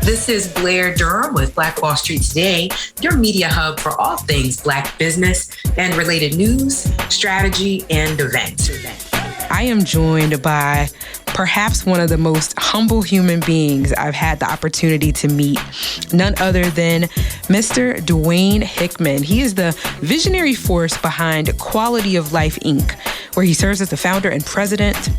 This is Blair Durham with Black Wall Street Today, your media hub for all things Black business and related news, strategy, and events. I am joined by perhaps one of the most humble human beings I've had the opportunity to meet, none other than Mr. Deuene Hickman. He is the visionary force behind Quality of Life, Inc., where he serves as the founder and president,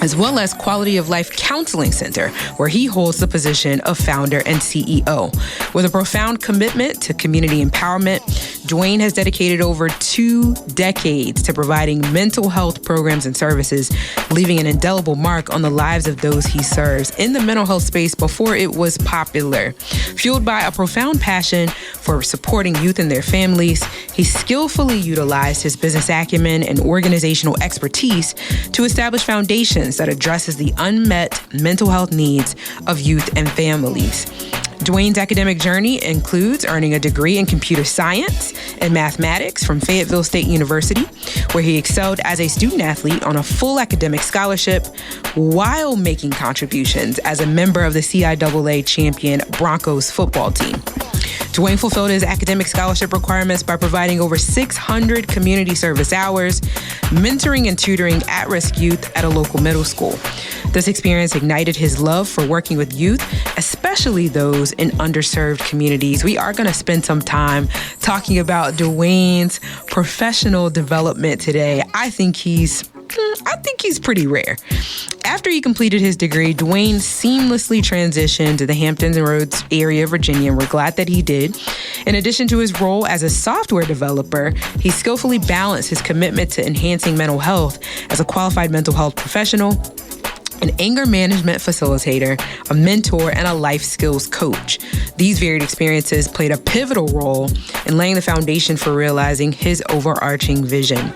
as well as Quality of Life Counseling Center, where he holds the position of founder and CEO. With a profound commitment to community empowerment, Deuene has dedicated over 2 decades to providing mental health programs and services, leaving an indelible mark on the lives of those he serves in the mental health space before it was popular. Fueled by a profound passion for supporting youth and their families, he skillfully utilized his business acumen and organizational expertise to establish foundations that addresses the unmet mental health needs of youth and families. Deuene's academic journey includes earning a degree in computer science and mathematics from Fayetteville State University, where he excelled as a student athlete on a full academic scholarship while making contributions as a member of the CIAA champion Broncos football team. Deuene fulfilled his academic scholarship requirements by providing over 600 community service hours, mentoring and tutoring at-risk youth at a local middle school. This experience ignited his love for working with youth, especially those in underserved communities. We are going to spend some time talking about Deuene's professional development today. I think he's pretty rare. After he completed his degree, Deuene seamlessly transitioned to the Hamptons and Rhodes area of Virginia, and we're glad that he did. In addition to his role as a software developer, he skillfully balanced his commitment to enhancing mental health as a qualified mental health professional, an anger management facilitator, a mentor, and a life skills coach. These varied experiences played a pivotal role in laying the foundation for realizing his overarching vision.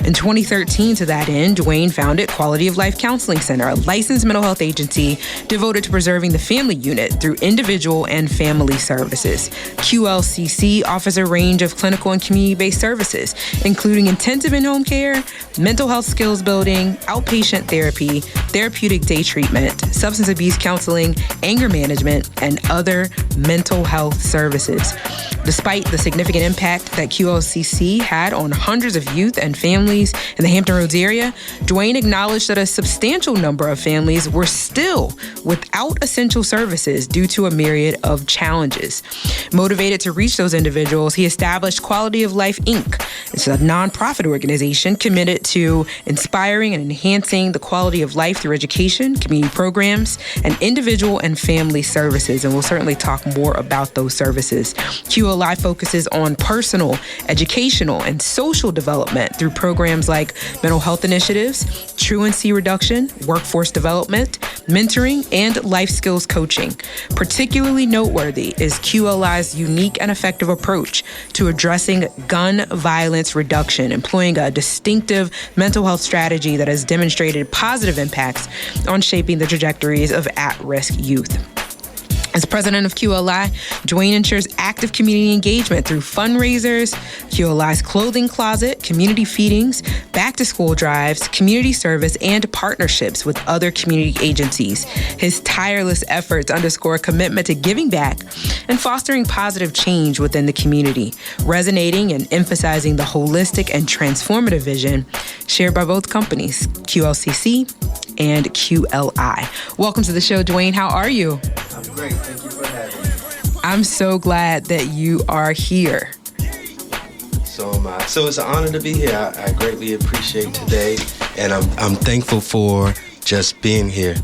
In 2013, to that end, Deuene founded Quality of Life Counseling Center, a licensed mental health agency devoted to preserving the family unit through individual and family services. QLCC offers a range of clinical and community-based services, including intensive in-home care, mental health skills building, outpatient therapy, therapeutic day treatment, substance abuse counseling, anger management, and other mental health services. Despite the significant impact that QLCC had on hundreds of youth and families in the Hampton Roads area, Deuene acknowledged that a substantial number of families were still without essential services due to a myriad of challenges. Motivated to reach those individuals, he established Quality of Life, Inc. It's a nonprofit organization committed to inspiring and enhancing the quality of life through education, community programs, and individual and family services. And we'll certainly talk more about those services. QLI focuses on personal, educational, and social development through programs like mental health initiatives, truancy reduction, workforce development, mentoring, and life skills coaching. Particularly noteworthy is QLI's unique and effective approach to addressing gun violence reduction, employing a distinctive mental health strategy that has demonstrated positive impacts on shaping the trajectories of at-risk youth. As president of QLI, Deuene ensures active community engagement through fundraisers, QLI's clothing closet, community feedings, back-to-school drives, community service, and partnerships with other community agencies. His tireless efforts underscore a commitment to giving back and fostering positive change within the community, resonating and emphasizing the holistic and transformative vision shared by both companies, QLCC and QLI. Welcome to the show, Deuene. How are you? I'm great. Thank you for having me. I'm so glad that you are here. So am I. So it's an honor to be here. I greatly appreciate today, and I'm thankful for just being here.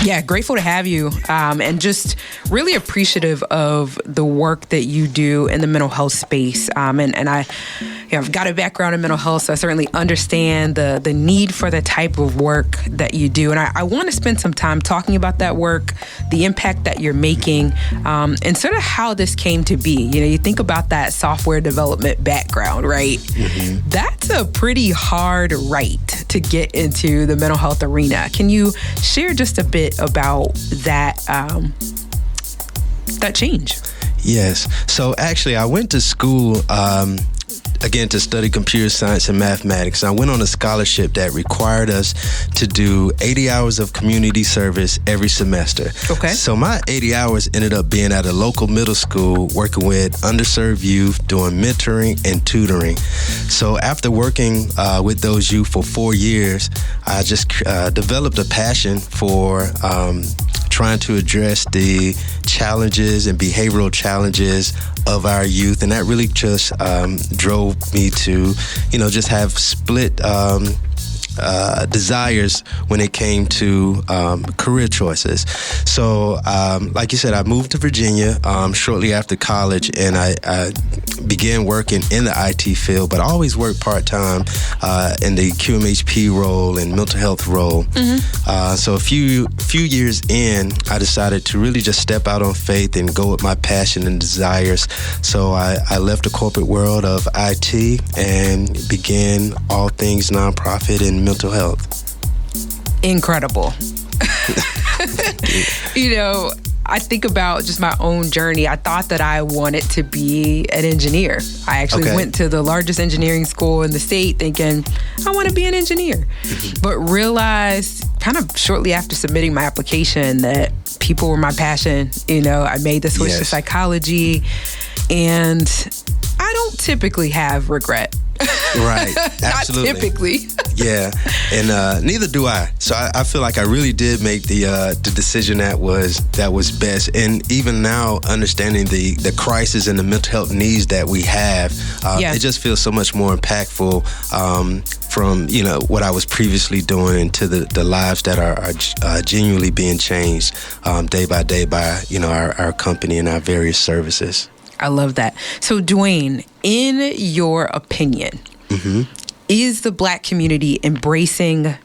Yeah, grateful to have you, and just really appreciative of the work that you do in the mental health space. And I've got a background in mental health, so I certainly understand the need for the type of work that you do. And I want to spend some time talking about that work, the impact that you're making, and sort of how this came to be. You know, you think about that software development background, right? Mm-hmm. That's a pretty hard right to get into the mental health arena. Can you share just a bit about that that change? Yes. So actually, I went to school again, to study computer science and mathematics. I went on a scholarship that required us to do 80 hours of community service every semester. Okay. So my 80 hours ended up being at a local middle school, working with underserved youth, doing mentoring and tutoring. So after working with those youth for 4 years, I just developed a passion for trying to address the challenges and behavioral challenges of our youth. And that really just drove me to, just have split desires when it came to career choices. So, like you said, I moved to Virginia shortly after college, and I began working in the IT field, but I always worked part-time in the QMHP role and mental health role. So a few years in, I decided to really just step out on faith and go with my passion and desires. So I left the corporate world of IT and began all things nonprofit and mental health. Incredible. I think about just my own journey. I thought that I wanted to be an engineer. I actually went to the largest engineering school in the state thinking, I want to be an engineer. But realized kind of shortly after submitting my application that people were my passion. I made the switch to psychology, and I don't typically have regret. Right, absolutely. Not typically. Yeah, and neither do I. So I feel like I really did make the decision that was best. And even now, understanding the crisis and the mental health needs that we have, it just feels so much more impactful from what I was previously doing to the lives that are genuinely being changed day by day by our company and our various services. I love that. So, Deuene, in your opinion, is the Black community embracing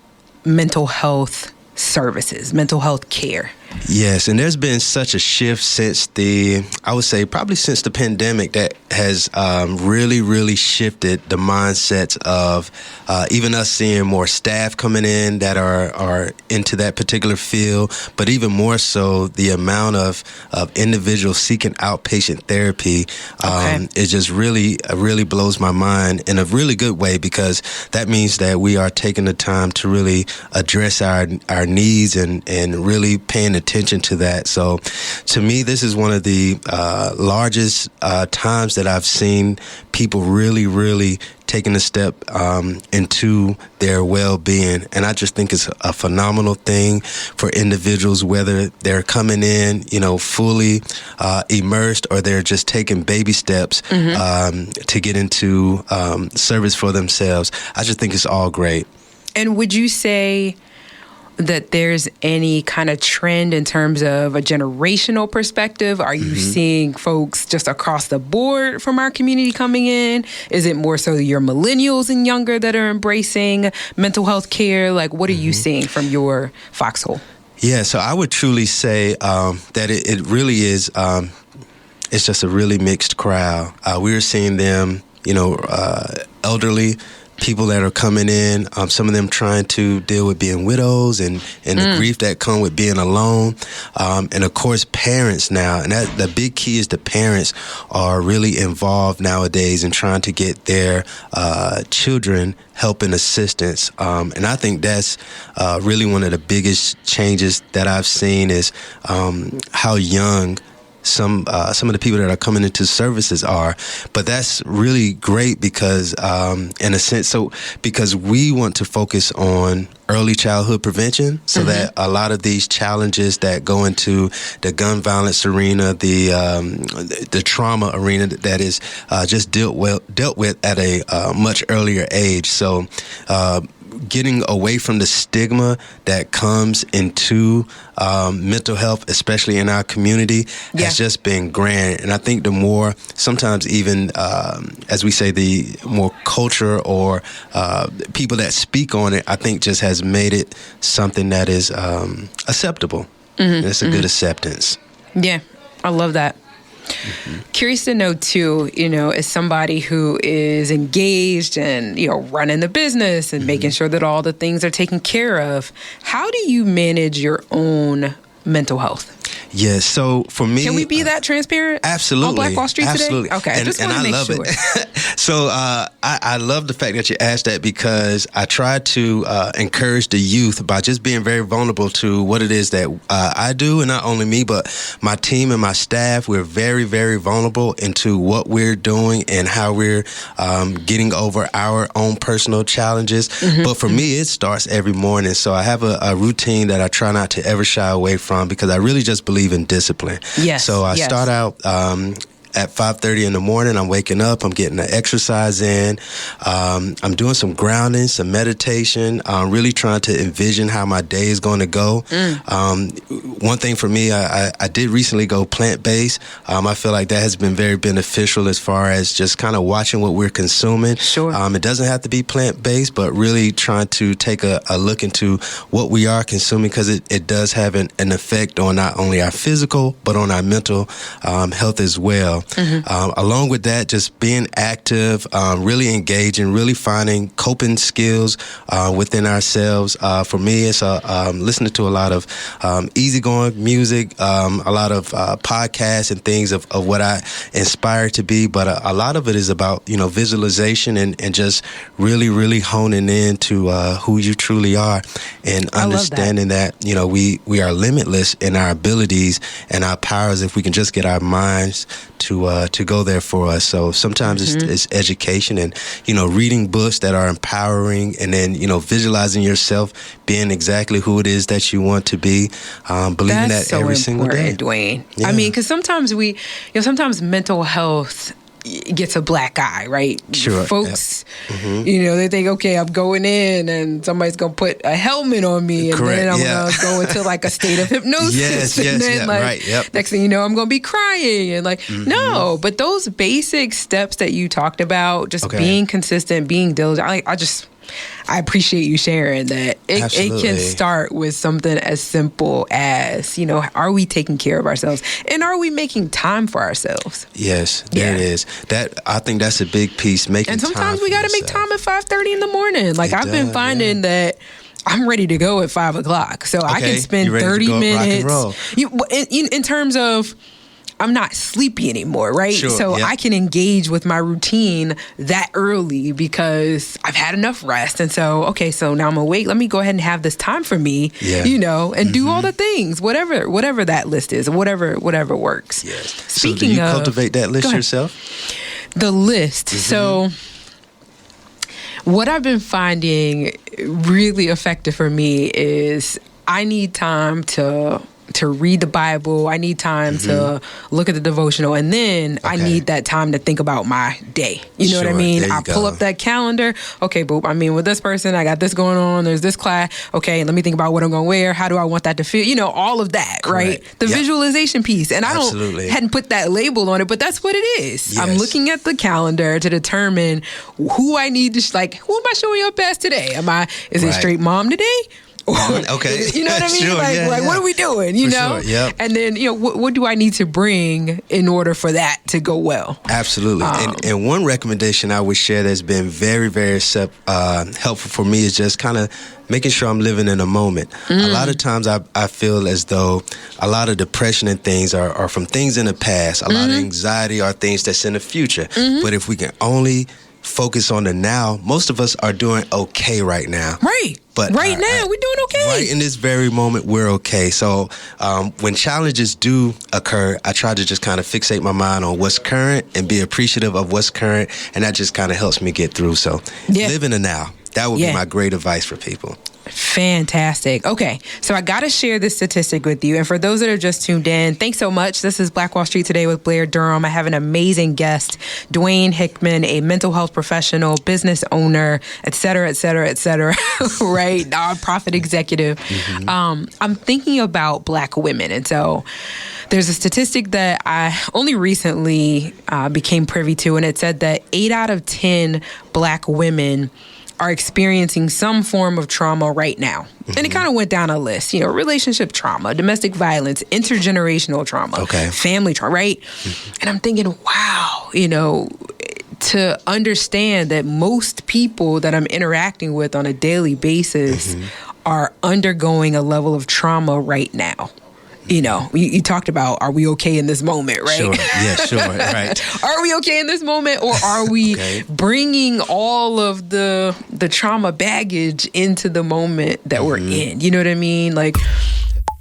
mental health services, mental health care? Yes, and there's been such a shift since I would say probably since the pandemic that has really, really shifted the mindsets of even us seeing more staff coming in that are into that particular field, but even more so the amount of individuals seeking outpatient therapy. It just really blows my mind in a really good way, because that means that we are taking the time to really address our needs and really paying attention to that. So to me, this is one of the largest times that I've seen people really, really taking a step into their well-being. And I just think it's a phenomenal thing for individuals, whether they're coming in, fully immersed, or they're just taking baby steps to get into service for themselves. I just think it's all great. And would you say that there's any kind of trend in terms of a generational perspective? Are you seeing folks just across the board from our community coming in? Is it more so your millennials and younger that are embracing mental health care? Like, what are you seeing from your foxhole? Yeah, so I would truly say that it really is, it's just a really mixed crowd. We're seeing them, elderly people that are coming in, some of them trying to deal with being widows and the grief that come with being alone. And of course, parents now. And the big key is the parents are really involved nowadays in trying to get their children help and assistance. And I think that's really one of the biggest changes that I've seen is how young some of the people that are coming into services are. But that's really great because, in a sense, because we want to focus on early childhood prevention, so that a lot of these challenges that go into the gun violence arena, the trauma arena that is just dealt with at a much earlier age. So getting away from the stigma that comes into mental health, especially in our community, has just been grand. And I think the more, sometimes even, as we say, the more culture or people that speak on it, I think just has made it something that is acceptable. And it's a good acceptance. Yeah, I love that. Curious to know too, as somebody who is engaged and, running the business and making sure that all the things are taken care of, how do you manage your own mental health? Yes, so for me... Can we be that transparent? Absolutely. On Black Wall Street today? Okay, I just want to make sure. So I love the fact that you asked that, because I try to encourage the youth by just being very vulnerable to what it is that I do, and not only me, but my team and my staff. We're very, very vulnerable into what we're doing and how we're getting over our own personal challenges. But for me, it starts every morning. So I have a routine that I try not to ever shy away from, because I really just believe in discipline. Yes. So I start out at 5:30 in the morning. I'm waking up. I'm getting the exercise in. I'm doing some grounding, some meditation. Really trying to envision how my day is going to go. One thing for me, I did recently go plant-based. I feel like that has been very beneficial as far as just kind of watching what we're consuming. Sure. It doesn't have to be plant-based, but really trying to take a look into what we are consuming, because it does have an effect on not only our physical, but on our mental health as well. Along with that, just being active, really engaging, really finding coping skills within ourselves. For me, it's listening to a lot of easygoing music, a lot of podcasts and things of what I aspire to be. But a lot of it is about, visualization and just really, really honing in to who you truly are, and understanding that, we are limitless in our abilities and our powers if we can just get our minds to go there for us. So sometimes it's education and, reading books that are empowering, and then, visualizing yourself being exactly who it is that you want to be, believing that so every single day. Deuene. Yeah. I mean, because sometimes sometimes mental health gets a black eye, right? Sure. Folks, they think, okay, I'm going in and somebody's going to put a helmet on me, and Correct. then I'm going to go into like a state of hypnosis. And then next thing you know, I'm going to be crying. And no, but those basic steps that you talked about, just being consistent, being diligent, I appreciate you sharing that. It can start with something as simple as, are we taking care of ourselves? And are we making time for ourselves? Yes, there it is. I think that's a big piece, making time. And sometimes we got to make time at 5:30 in the morning. I've been finding that I'm ready to go at 5 o'clock. So I can spend 30 minutes. In terms of, I'm not sleepy anymore, right? Sure, so I can engage with my routine that early because I've had enough rest. And so now I'm awake. Let me go ahead and have this time for me, and do all the things, whatever that list is, whatever works. Yes. Speaking so do you of, cultivate that list yourself? The list. So what I've been finding really effective for me is I need time to read the Bible. I need time to look at the devotional, and then I need that time to think about my day. You know what I mean? I pull up that calendar. Okay, boop. I mean, with this person, I got this going on. There's this class. Okay, let me think about what I'm going to wear. How do I want that to feel? All of that, right? The visualization piece. And I hadn't put that label on it, but that's what it is. Yes. I'm looking at the calendar to determine who I need to, who am I showing up as today? Is it straight mom today? Okay. You know what I mean? Sure, what are we doing? Sure, yep. And then, what do I need to bring in order for that to go well? Absolutely. And one recommendation I would share that's been very, very helpful for me is just kind of making sure I'm living in a moment. A lot of times I feel as though a lot of depression and things are from things in the past. A lot of anxiety are things that's in the future. But if we can only focus on the now, most of us are doing okay right now. Right. But now, we're doing okay. Right in this very moment, we're okay. So when challenges do occur, I try to just kind of fixate my mind on what's current and be appreciative of what's current, and that just kind of helps me get through. So live in the now. That would be my great advice for people. Fantastic. Okay, so I got to share this statistic with you. And for those that are just tuned in, thanks so much. This is Black Wall Street Today with Blair Durham. I have an amazing guest, Deuene Hickman, a mental health professional, business owner, et cetera, right? Nonprofit executive. I'm thinking about Black women. And so there's a statistic that I only recently became privy to, and it said that 8 out of 10 Black women are experiencing some form of trauma right now. And it kind of went down a list, relationship trauma, domestic violence, intergenerational trauma, family trauma, right? And I'm thinking, wow, to understand that most people that I'm interacting with on a daily basis are undergoing a level of trauma right now. You know, you talked about, are we okay in this moment, right? Sure. Yeah, sure. Right. Are we okay in this moment, or are we bringing all of the trauma baggage into the moment that we're in? You know what I mean? Like,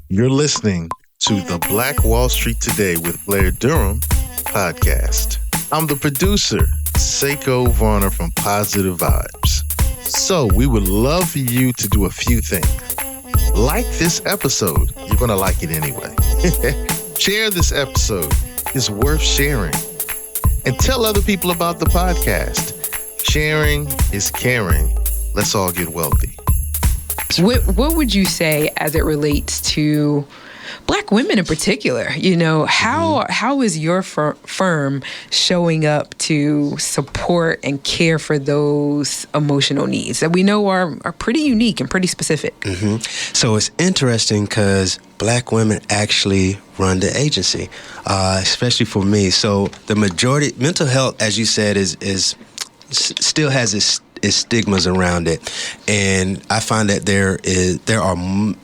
you're listening to the Black Wall Street Today with Blair Durham podcast. I'm the producer, Seko Varner from Positive Vibes. So we would love for you to do a few things. Like this episode. You're going to like it anyway. Share this episode. It's worth sharing. And tell other people about the podcast. Sharing is caring. Let's all get wealthy. What would you say as it relates to Black women in particular? You know, how is your firm showing up to support and care for those emotional needs that we know are pretty unique and pretty specific? So it's interesting because Black women actually run the agency, especially for me. So the majority, mental health, as you said, is still has its stigmas around it, and I find that there are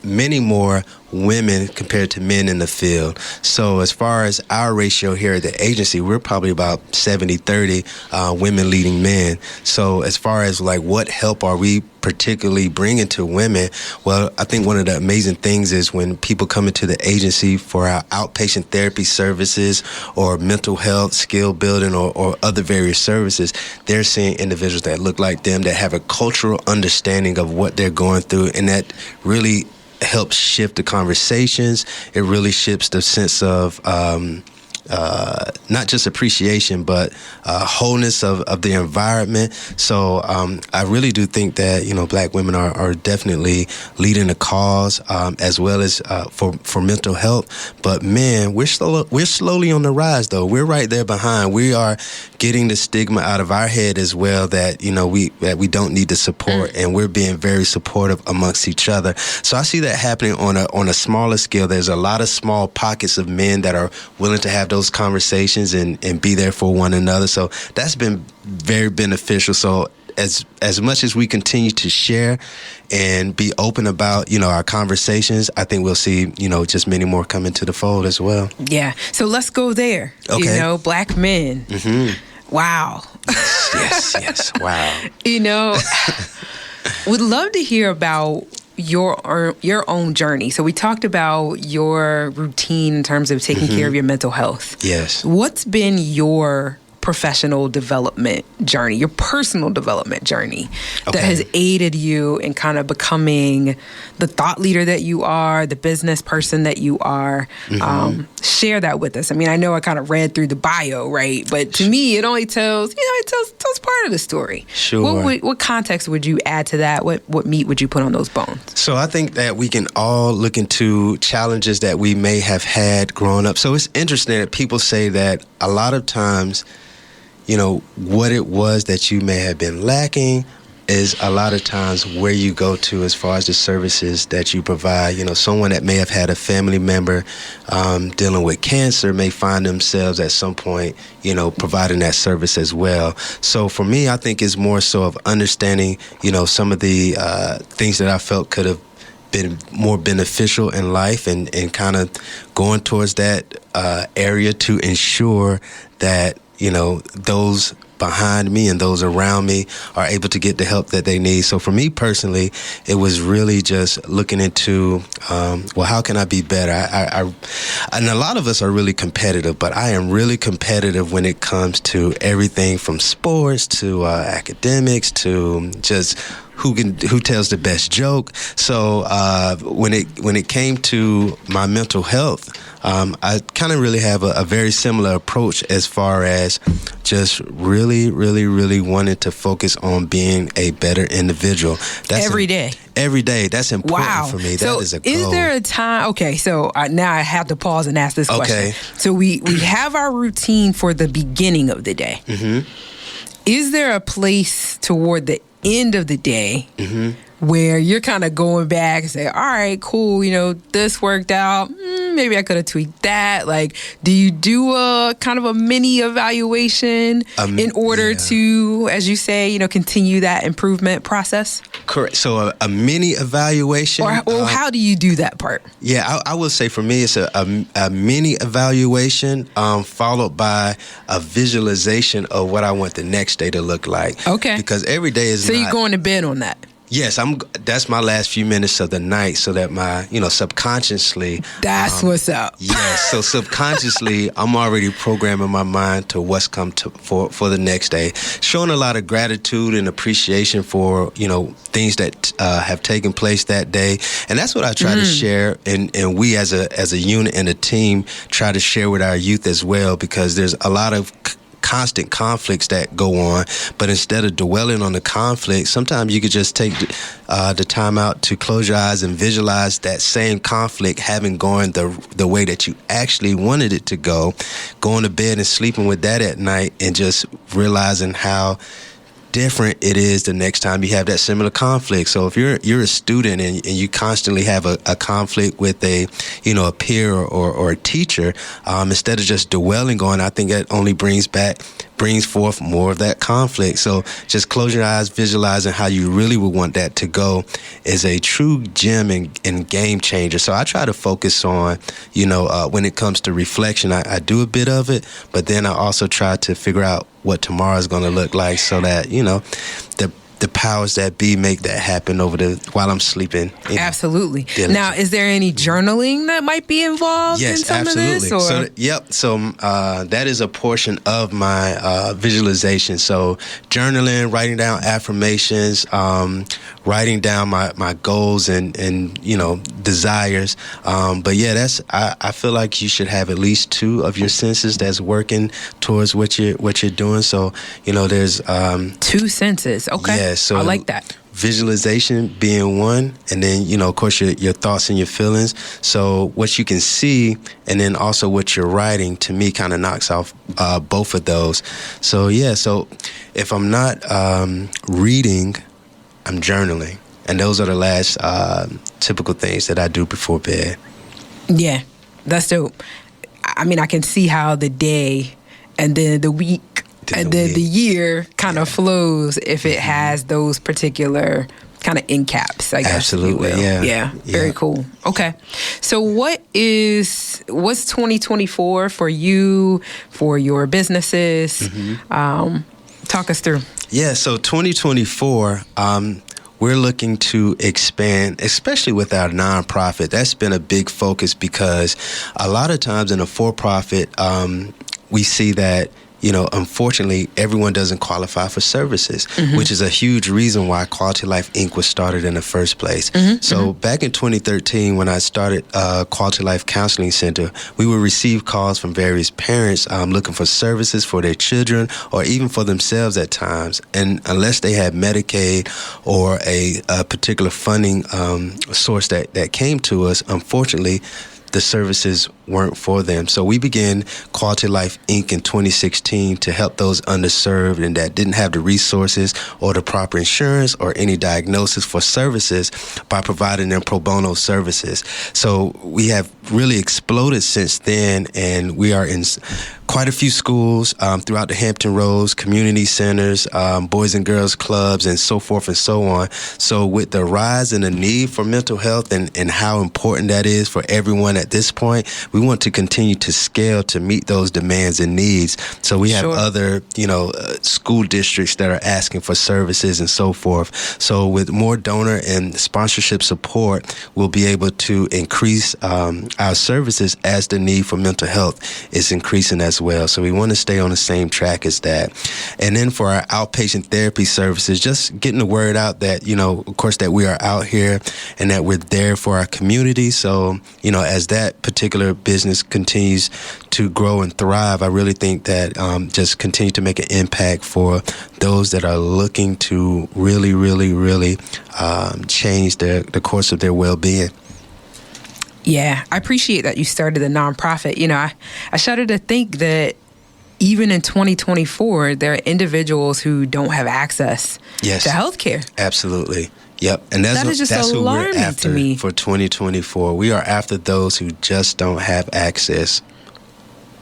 many more women compared to men in the field. So as far as our ratio here at the agency, we're probably about 70-30 women leading men. So as far as like what help are we particularly bringing to women, well, I think one of the amazing things is when people come into the agency for our outpatient therapy services or mental health, skill building, or other various services, they're seeing individuals that look like them, that have a cultural understanding of what they're going through, and that really helps shift the conversations. It really shifts the sense of not just appreciation, but wholeness of the environment. So I really do think that, you know, Black women are definitely leading the cause, as well as for mental health. But man, we're slowly on the rise, though. We're right there behind. We are getting the stigma out of our head as well, that, you know, we don't need the support, and we're being very supportive amongst each other. So I see that happening on a smaller scale. There's a lot of small pockets of men that are willing to have those conversations and be there for one another. So that's been very beneficial. So as much as we continue to share and be open about, you know, our conversations, I think we'll see, you know, just many more come into the fold as well. Yeah. So let's go there. Okay. You know, Black men. Wow. Yes. Wow. You know, would love to hear about your own journey. So we talked about your routine in terms of taking care of your mental health. Yes. What's been your professional development journey, your personal development journey that has aided you in kind of becoming the thought leader that you are, the business person that you are? Share that with us. I mean, I know I kind of read through the bio, right? But to me, it only tells part of the story. Sure. What context would you add to that? What meat would you put on those bones? So I think that we can all look into challenges that we may have had growing up. So it's interesting that people say that a lot of times, you know, what it was that you may have been lacking is a lot of times where you go to as far as the services that you provide. You know, someone that may have had a family member dealing with cancer may find themselves at some point, you know, providing that service as well. So for me, I think it's more so of understanding, you know, some of the things that I felt could have been more beneficial in life, and kind of going towards that area to ensure that, you know, those behind me and those around me are able to get the help that they need. So for me personally, it was really just looking into, well, how can I be better? And a lot of us are really competitive, but I am really competitive when it comes to everything from sports to academics to just who tells the best joke. So when it came to my mental health, I kind of really have a very similar approach as far as just really, really, really wanting to focus on being a better individual. That's every day. Every day. That's important for me. That is a goal. Is there a time? Okay, so now I have to pause and ask this question. So we have our routine for the beginning of the day. Is there a place toward the end of the day where you're kind of going back and say, all right, cool, this worked out. Maybe I could have tweaked that. Like, do you do a kind of a mini evaluation in order to, as you say, continue that improvement process? Correct. So a mini evaluation. Or how do you do that part? Yeah, I will say for me, it's a mini evaluation followed by a visualization of what I want the next day to look like. Okay. Because every day is So you're going to bed on that? Yes, that's my last few minutes of the night, so that my, subconsciously. That's what's up. Yes, so subconsciously, I'm already programming my mind to what's come for the next day, showing a lot of gratitude and appreciation for, things that have taken place that day, and that's what I try to share, and we as a unit and a team try to share with our youth as well, because there's a lot of constant conflicts that go on, but instead of dwelling on the conflict, sometimes you could just take the time out to close your eyes and visualize that same conflict having gone the way that you actually wanted it to go, going to bed and sleeping with that at night, and just realizing how different it is the next time you have that similar conflict. So if you're a student and you constantly have a conflict with a peer or a teacher, instead of just dwelling on, I think that only brings forth more of that conflict. So just close your eyes, visualizing how you really would want that to go is a true gem and game changer. So I try to focus on, when it comes to reflection, I do a bit of it, but then I also try to figure out what tomorrow is going to look like, so that, the powers that be make that happen while I'm sleeping. Absolutely. Now, is there any journaling that might be involved in some of this? So that is a portion of my visualization. So journaling, writing down affirmations, writing down my goals and desires. But yeah, I feel like you should have at least two of your senses that's working towards what you're doing. So there's two senses. Okay. Yeah, so I like that. Visualization being one, and then of course your thoughts and your feelings. So what you can see, and then also what you're writing, to me kind of knocks off both of those. So yeah, so if I'm not reading, I'm journaling, and those are the last typical things that I do before bed. Yeah, that's dope. I mean, I can see how the day and then the week and then the year kind of flows if it has those particular kind of end caps, I guess. Absolutely, yeah. Very cool. Okay. So what's 2024 for you, for your businesses? Talk us through. Yeah, so 2024, we're looking to expand, especially with our nonprofit. That's been a big focus, because a lot of times in a for-profit, we see that unfortunately, everyone doesn't qualify for services, which is a huge reason why Quality Life Inc. was started in the first place. So back in 2013, when I started Quality Life Counseling Center, we would receive calls from various parents looking for services for their children or even for themselves at times. And unless they had Medicaid or a particular funding source that came to us, unfortunately, the services weren't for them. So we began Quality Life Inc. in 2016 to help those underserved and that didn't have the resources or the proper insurance or any diagnosis for services by providing them pro bono services. So we have really exploded since then, and we are in quite a few schools throughout the Hampton Roads, community centers, boys and girls clubs, and so forth and so on. So with the rise in the need for mental health and how important that is for everyone at this point, we want to continue to scale to meet those demands and needs. So we have other, school districts that are asking for services and so forth. So with more donor and sponsorship support, we'll be able to increase our services as the need for mental health is increasing as well. So we want to stay on the same track as that. And then for our outpatient therapy services, just getting the word out that, of course, that we are out here and that we're there for our community. So, as that particular business continues to grow and thrive, I really think that just continue to make an impact for those that are looking to really, really, really change the course of their well-being. Yeah, I appreciate that you started a nonprofit. I shudder to think that even in 2024, there are individuals who don't have access to healthcare. Absolutely. Yep, and that is just that's who we're alarming after to me. for 2024. We are after those who just don't have access.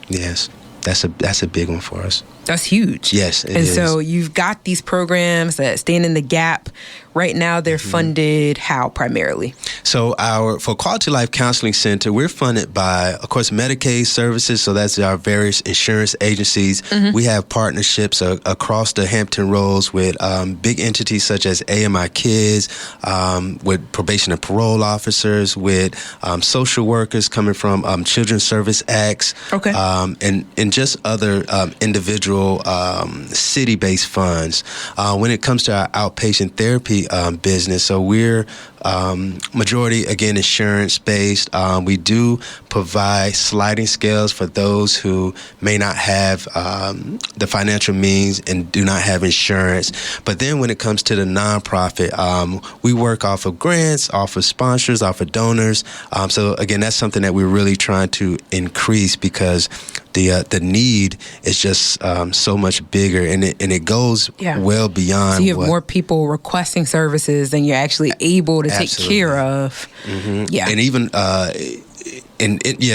Yes, that's a big one for us. That's huge. Yes, it and is. so you've got these programs that stand in the gap. Right now, they're funded how primarily? So for Quality Life Counseling Center, we're funded by, of course, Medicaid services. So that's our various insurance agencies. We have partnerships across the Hampton roads with big entities such as AMI Kids, with probation and parole officers, with social workers coming from Children's Service Acts, and just other individual city-based funds. When it comes to our outpatient therapy business, so we're majority, again, insurance-based. We do provide sliding scales for those who may not have the financial means and do not have insurance. But then when it comes to the nonprofit, we work off of grants, off of sponsors, off of donors. So again, that's something that we're really trying to increase because the need is just so much bigger, and it goes well beyond. So you have more people requesting services than you're actually able to take care of. Yeah, and even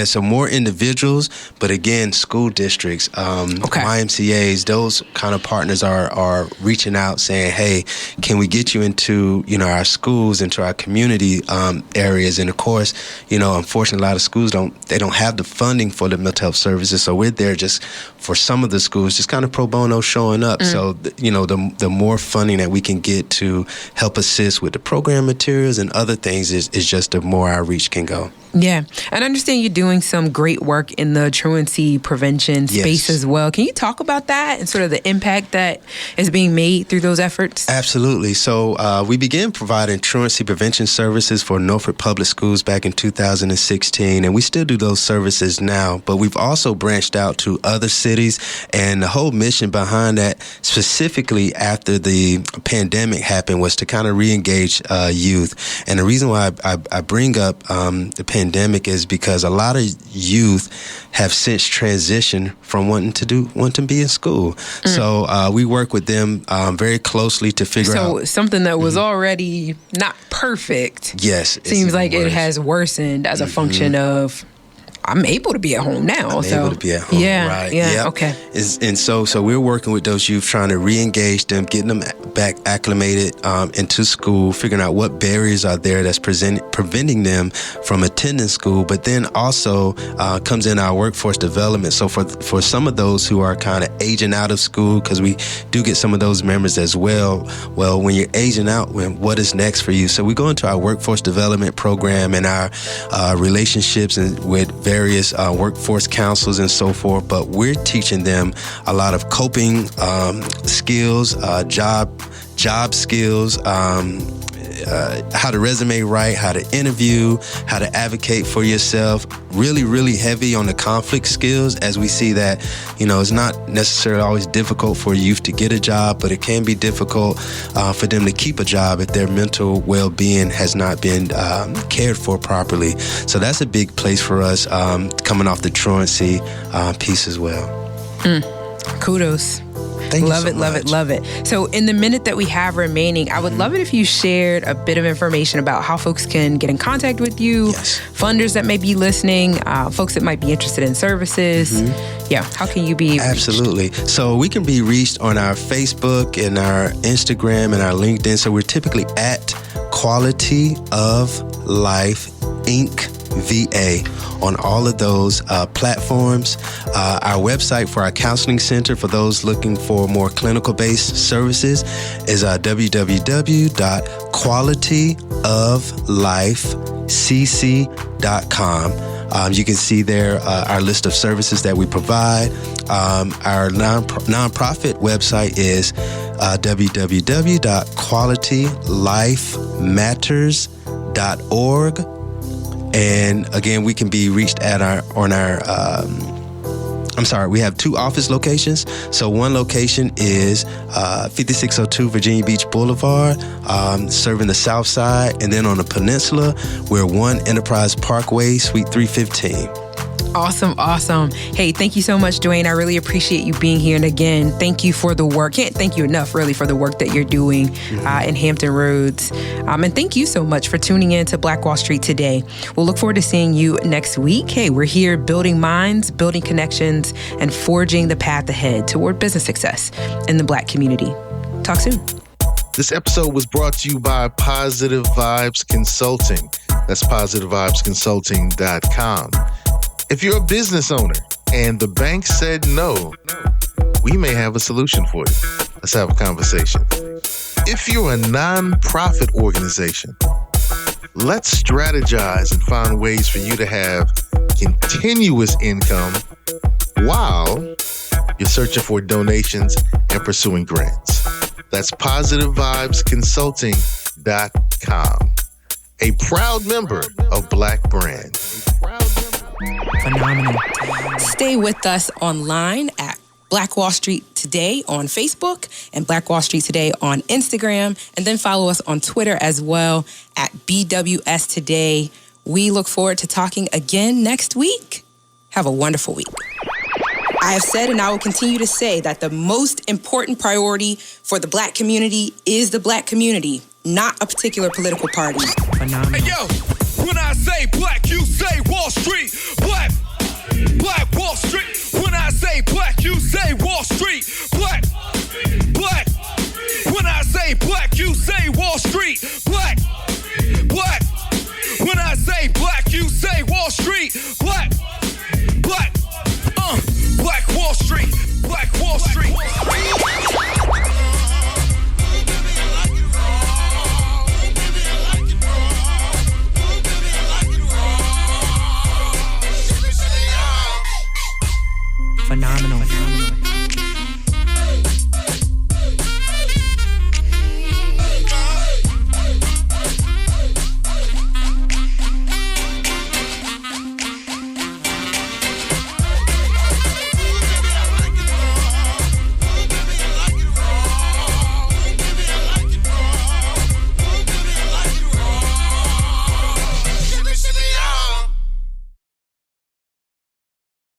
so more individuals, but again, school districts, YMCAs, those kind of partners are reaching out saying, hey, can we get you into, our schools, into our community areas? And of course, unfortunately, a lot of schools don't have the funding for the mental health services. So we're there just for some of the schools, just kind of pro bono showing up. So, the more funding that we can get to help assist with the program materials and other things is just the more our reach can go. Yeah. And I understand you're doing some great work in the truancy prevention space as well. Can you talk about that and sort of the impact that is being made through those efforts? Absolutely. So we began providing truancy prevention services for Norfolk Public Schools back in 2016, and we still do those services now, but we've also branched out to other cities, and the whole mission behind that, specifically after the pandemic happened, was to kind of re-engage youth. And the reason why I bring up the pandemic is because a lot of youth have since transitioned from wanting to be in school. So we work with them very closely to figure out. So something that was already not perfect. Yes. Seems like it has worsened as a function of, I'm able to be at home now. Able to be at home, right. Yeah, okay. And so we're working with those youth, trying to re-engage them, getting them back acclimated into school, figuring out what barriers are there that's preventing them from attending school, but then also comes in our workforce development. So for some of those who are kind of aging out of school, because we do get some of those members as well, when you're aging out, what is next for you? So we go into our workforce development program and our relationships with various workforce councils and so forth, but we're teaching them a lot of coping skills, job skills, how to resume write, how to interview, how to advocate for yourself. Really, really heavy on the conflict skills, as we see that, it's not necessarily always difficult for youth to get a job, but it can be difficult for them to keep a job if their mental well-being has not been cared for properly. So that's a big place for us, coming off the truancy piece as well. Kudos. Thank you so Love it. So in the minute that we have remaining, I would love it if you shared a bit of information about how folks can get in contact with you, funders that may be listening, folks that might be interested in services. How can you be reached? Absolutely. So we can be reached on our Facebook and our Instagram and our LinkedIn. So we're typically at Quality of Life Inc. VA on all of those platforms. Our website for our counseling center, for those looking for more clinical-based services, is www.qualityoflifecc.com. You can see there our list of services that we provide. Our nonprofit website is www.qualitylifematters.org. And again, we can be reached at we have two office locations. So one location is 5602 Virginia Beach Boulevard, serving the South Side. And then on the peninsula, we're 1 Enterprise Parkway, Suite 315. Awesome. Hey, thank you so much, Deuene. I really appreciate you being here. And again, thank you for the work. Can't thank you enough, really, for the work that you're doing in Hampton Roads. And thank you so much for tuning in to Black Wall Street today. We'll look forward to seeing you next week. Hey, we're here building minds, building connections, and forging the path ahead toward business success in the Black community. Talk soon. This episode was brought to you by Positive Vibes Consulting. That's positivevibesconsulting.com. If you're a business owner and the bank said no, we may have a solution for you. Let's have a conversation. If you're a nonprofit organization, let's strategize and find ways for you to have continuous income while you're searching for donations and pursuing grants. That's positivevibesconsulting.com. A proud member of Black Brand. Phenomenal. Stay with us online at Black Wall Street Today on Facebook and Black Wall Street Today on Instagram. And then follow us on Twitter as well at BWST Today. We look forward to talking again next week. Have a wonderful week. I have said and I will continue to say that the most important priority for the Black community is the Black community, not a particular political party. Phenomenal. Hey, yo, when I say Black, you say Wall Street. Black Wall Street. When I say Black, you say Wall Street. Black. When I say Black, you say Wall Street.